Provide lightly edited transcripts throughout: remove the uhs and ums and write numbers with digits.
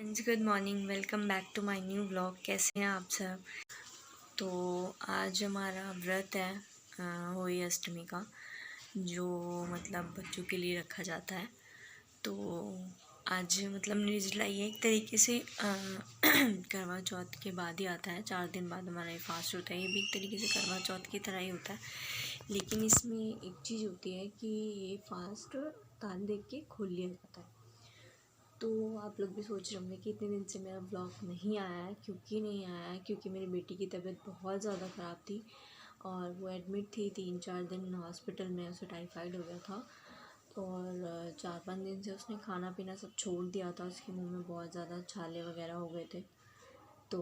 Friends, good morning. Welcome back to my new vlog. कैसे हैं आप सब? तो आज हमारा व्रत है होली अष्टमी का, जो मतलब बच्चों के लिए रखा जाता है। तो आज मतलब निर्जला ये एक तरीके से करवा चौथ के बाद ही आता है। 4 दिन बाद हमारा ये फास्ट होता है। ये भी एक तरीके से करवा चौथ की तरह ही होता है, लेकिन इसमें एक चीज़ होती है कि ये फास्ट ताल देख के खोल लिया जाता है। तो आप लोग भी सोच रहे होंगे कि इतने दिन से मेरा ब्लॉग नहीं आया है। क्योंकि नहीं आया है, क्योंकि मेरी बेटी की तबीयत बहुत ज़्यादा ख़राब थी और वो एडमिट थी 3-4 दिन हॉस्पिटल में। उसे टाइफाइड हो गया था और 4-5 दिन से उसने खाना पीना सब छोड़ दिया था। उसके मुंह में बहुत ज़्यादा छाले वगैरह हो गए थे। तो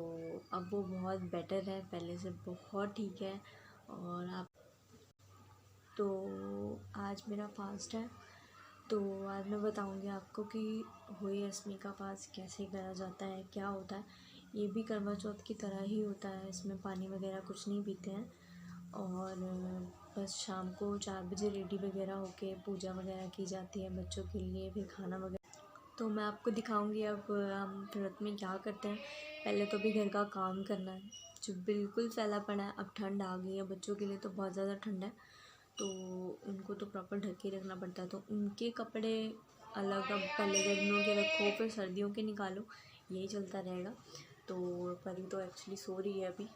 अब वो बहुत बेटर है, पहले से बहुत ठीक है। और आप तो आज मेरा फास्ट है। तो आज मैं बताऊंगी आपको कि होली अष्टमी का फास्ट कैसे करा जाता है, क्या होता है। ये भी करवा चौथ की तरह ही होता है। इसमें पानी वगैरह कुछ नहीं पीते हैं और बस शाम को 4 बजे रेडी वगैरह होके पूजा वगैरह की जाती है बच्चों के लिए, फिर खाना वगैरह। तो मैं आपको दिखाऊंगी अब हम व्रत में क्या करते हैं। पहले तो भी घर का काम करना है जो बिल्कुल फैला पड़ा है। अब ठंड आ गई है, बच्चों के लिए तो बहुत ज़्यादा ठंड है, तो उनको तो प्रॉपर ढक के रखना पड़ता है। तो उनके कपड़े अलग, अब पहले गर्मियों के रखो फिर सर्दियों के निकालो, यही चलता रहेगा। तो परी तो एक्चुअली सो रही है अभी।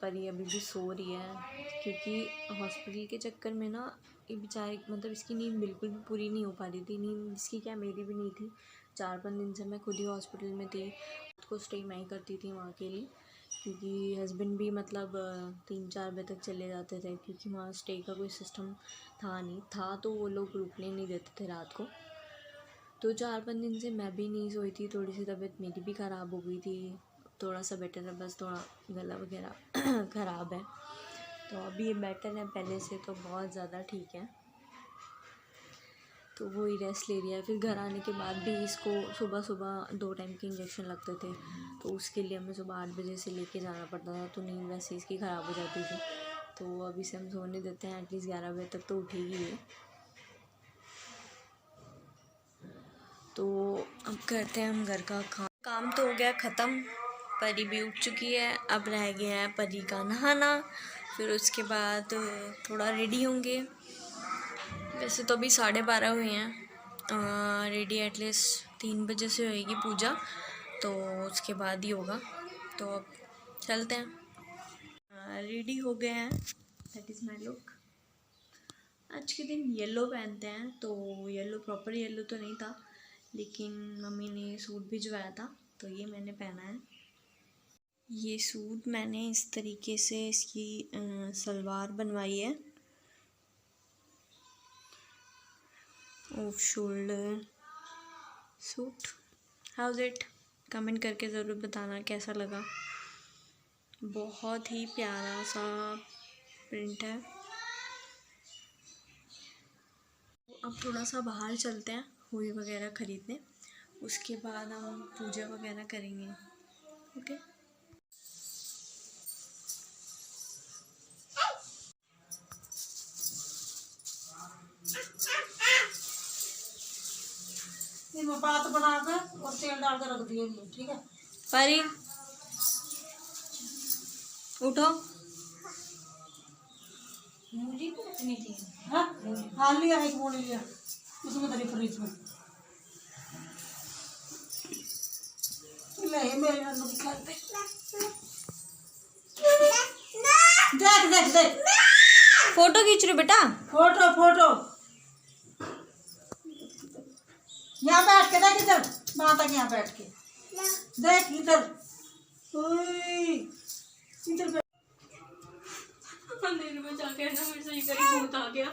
परी अभी भी सो रही है क्योंकि हॉस्पिटल के चक्कर में ना ये बेचारी मतलब इसकी नींद बिल्कुल भी पूरी नहीं हो पा रही थी। नींद इसकी क्या, मेरी भी नहीं थी। 4-5 दिन से मैं खुद ही हॉस्पिटल में थी। खुद को स्टे मैं ही करती थी वहाँ के लिए, क्योंकि हस्बैंड भी मतलब 3-4 बजे तक चले जाते थे, क्योंकि वहाँ स्टे का कोई सिस्टम था नहीं। था तो वो लोग रुकने नहीं देते थे रात को। तो 4-5 दिन से मैं भी नहीं सोई थी। थोड़ी सी तबीयत मेरी भी ख़राब हो गई थी। थोड़ा सा बेटर है, बस थोड़ा गला वगैरह ख़राब है। तो अभी ये बेटर है, पहले से तो बहुत ज़्यादा ठीक है। तो वो ही रेस्ट ले रही है। फिर घर आने के बाद भी इसको सुबह सुबह 2 टाइम के इंजेक्शन लगते थे, तो उसके लिए हमें सुबह 8 बजे से लेके जाना पड़ता था। तो नींद वैसे इसकी ख़राब हो जाती थी। तो अभी से हम सोने देते हैं, एटलीस्ट 11 बजे तक तो उठेगी ये। तो अब करते हैं हम घर का काम तो हो गया ख़त्म। परी भी उठ चुकी है। अब रह गया है परी का नहाना। फिर उसके बाद थोड़ा रेडी होंगे। वैसे तो अभी 12:30 हुए हैं। रेडी एटलीस्ट 3 बजे से होएगी पूजा, तो उसके बाद ही होगा। तो अब चलते हैं। रेडी हो गए हैं, दैट इज़ माई लुक। आज के दिन येलो पहनते हैं, तो येलो प्रॉपर येलो तो नहीं था, लेकिन मम्मी ने सूट भिजवाया था तो ये मैंने पहना है। ये सूट मैंने इस तरीके से इसकी सलवार बनवाई है, off shoulder suit. How's it, comment करके ज़रूर बताना कैसा लगा। बहुत ही प्यारा सा प्रिंट है। अब थोड़ा सा बाहर चलते हैं हुई वगैरह ख़रीदने, उसके बाद हम पूजा वगैरह करेंगे। ओके। इसमें बात बना कर और तेल डाल कर रख दिए, ठीक है। परी उठो। मूली भी रखनी थी। हाँ लिया, एक मूली लिया उसमें तेरी फ्रिज में ले मेरे नन्नू की खाते। देख देख देख, फोटो खींच रहे हो बेटा? फोटो फोटो यहाँ बैठ के देख, इधर माता के यहाँ बैठ के देख, इधर इधर बैठ। अंधेरे में जाके ना मेरे से करी भूत आ गया।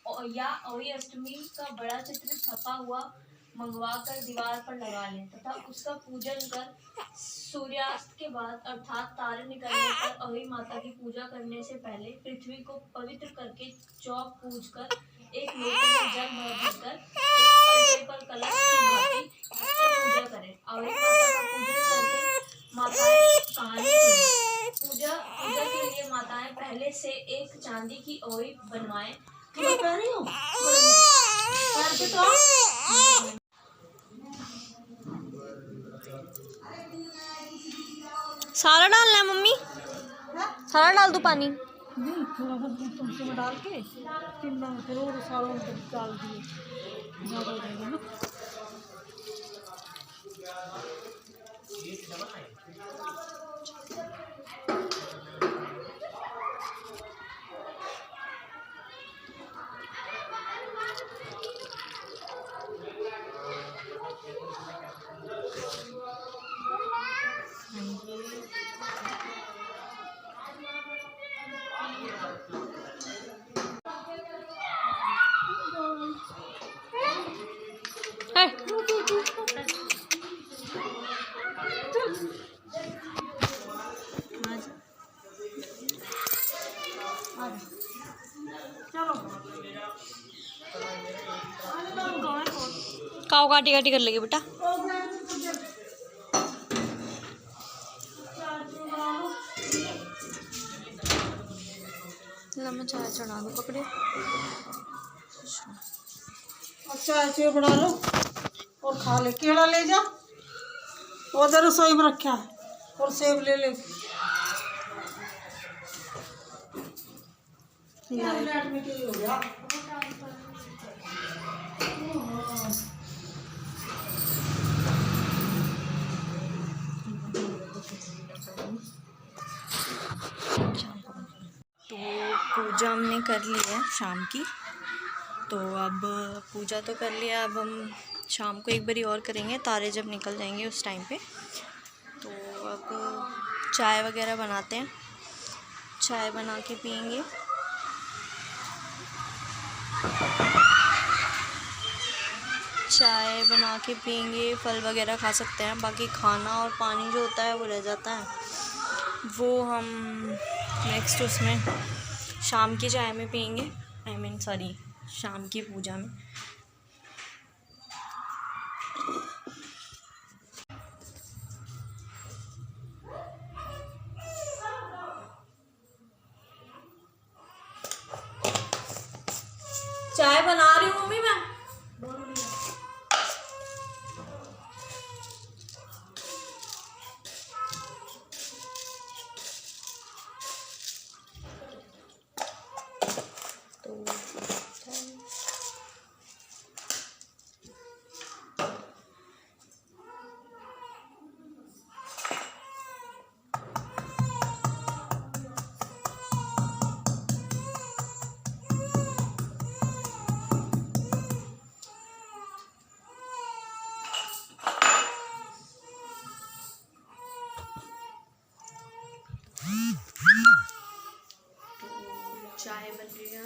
और या होली अष्टमी का बड़ा चित्र छपा हुआ मंगवा कर दीवार पर लगा लें तथा उसका पूजन कर सूर्यास्त के बाद अर्थात तारे निकलने पर अहोई माता की पूजा करने से पहले पृथ्वी को पवित्र करके चौक पूज कर एक लोटे में जल भरकर एक पलटे पर कलश की भांति उससे पूजा करें। अहोई माता का पूजन करके माताएं कहानी सुने। पूजा के लिए माताएं पहले से एक चांदी की ओई बनवाएं। क्यों कह रही हो? सारा डालना है मम्मी, सारा डाल दूं पानी? नहीं, थोड़ा सा तुमसे में डाल के फिर और सालों में डाल दिए, ज़्यादा हो जाएगा ना। काओ काटी काटी कर लेगी बेटा। ला मैं चाय चढ़ा दूँ, पकड़े। चाय बना लो और खा ले। केला ले जा, उधर रसोई में रखा है, और सेब ले ले। लाइट में क्या हो गया? तो पूजा हमने कर ली है शाम की, तो अब पूजा तो कर लिया, अब हम शाम को एक बारी और करेंगे, तारे जब निकल जाएंगे उस टाइम पे। तो अब चाय वगैरह बनाते हैं, चाय बना के पियेंगे। चाय बना के पियेंगे, फल वगैरह खा सकते हैं, बाकी खाना और पानी जो होता है वो रह जाता है, वो हम नेक्स्ट उसमें शाम की चाय में पियेंगे, सॉरी शाम की पूजा में। चाय बना रही हूँ मम्मी मैं। चाय बन रही है,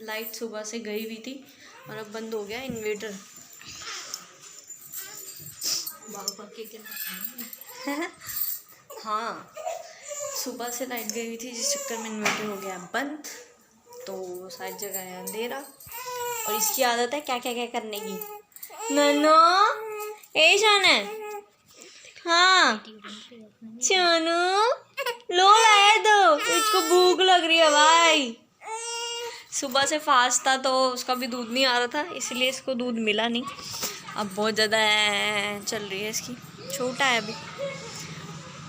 लाइट सुबह से गई हुई थी और अब बंद हो गया इन्वर्टर। हाँ, सुबह से लाइट गई हुई थी, जिस चक्कर में इन्वर्टर हो गया बंद, तो सारी जगह है अंधेरा। और इसकी आदत है क्या क्या क्या करने की। नन्नो ए शान, हाँ चनू लो लाए दो, इसको भूख लग रही है भाई। सुबह से फास्ट था तो उसका भी दूध नहीं आ रहा था, इसलिए इसको दूध मिला नहीं। अब बहुत ज़्यादा चल रही है इसकी, छोटा है अभी।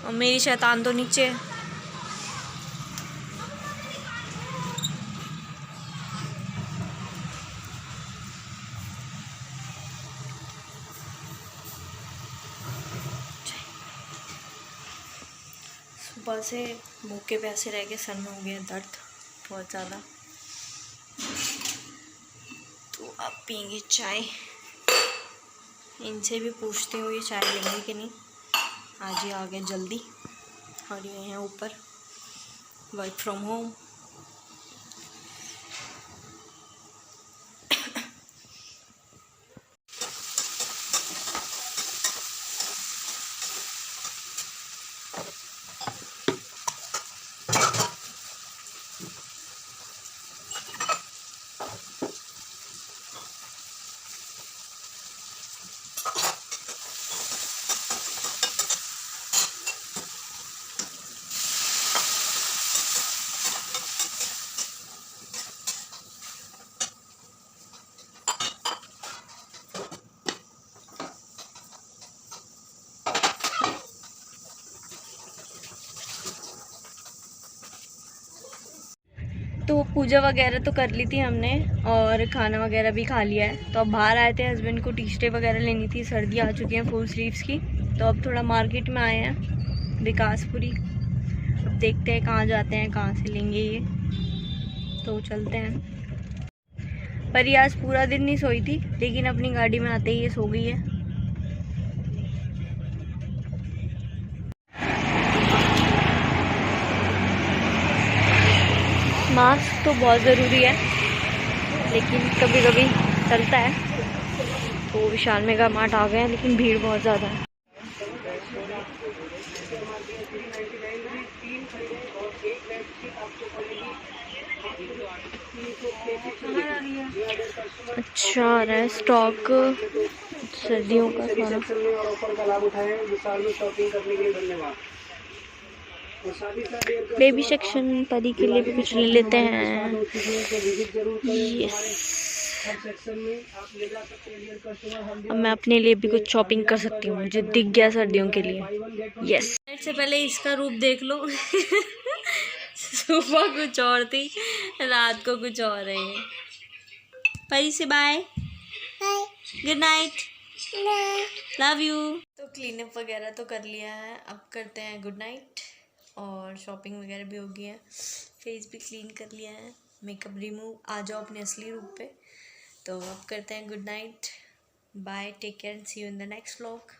और मेरी शैतान तो नीचे है। सुबह से भूखे प्यासे रह के सर में हो गया दर्द बहुत ज़्यादा, तो अब पियेंगे चाय। इनसे भी पूछते हुए ये चाय लेंगे कि नहीं, आज ही आ गए जल्दी, और ये हैं ऊपर वर्क फ्रॉम होम। तो पूजा वगैरह तो कर ली थी हमने और खाना वगैरह भी खा लिया है। तो अब बाहर आए थे, हस्बैंड को टी शर्टें वगैरह लेनी थी, सर्दी आ चुकी हैं फुल स्लीव्स की। तो अब थोड़ा मार्केट में आए हैं विकासपुरी। अब देखते हैं कहाँ जाते हैं, कहाँ से लेंगे ये, तो चलते हैं। पर ये आज पूरा दिन नहीं सोई थी, लेकिन अपनी गाड़ी में आते ही ये सो गई है। मास्क तो बहुत ज़रूरी है, लेकिन कभी कभी चलता है। तो विशाल मेगा मार्ट आ गए हैं, लेकिन भीड़ बहुत ज़्यादा है। अच्छा आ रहा है स्टॉक सर्दियों का सारा। ऑफर का लाभ उठाएं। विशाल में शॉपिंग करने के लिए धन्यवाद। बेबी सेक्शन परी के लिए भी कुछ ले लेते हैं। यस, अब मैं अपने लिए भी कुछ शॉपिंग कर सकती हूँ, मुझे दिख गया सर्दियों के लिए। यस, से पहले इसका रूप देख लो। सुबह कुछ और थी, रात को कुछ और है ये। परी से bye, good night, love you. तो क्लीनअप वगैरह तो कर लिया है, अब करते हैं गुड नाइट। और शॉपिंग वगैरह भी हो गई है, फेस भी क्लीन कर लिया है, मेकअप रिमूव। आ जाओ अपने असली रूप पे। तो अब करते हैं good night, bye, take care and see you in the next vlog.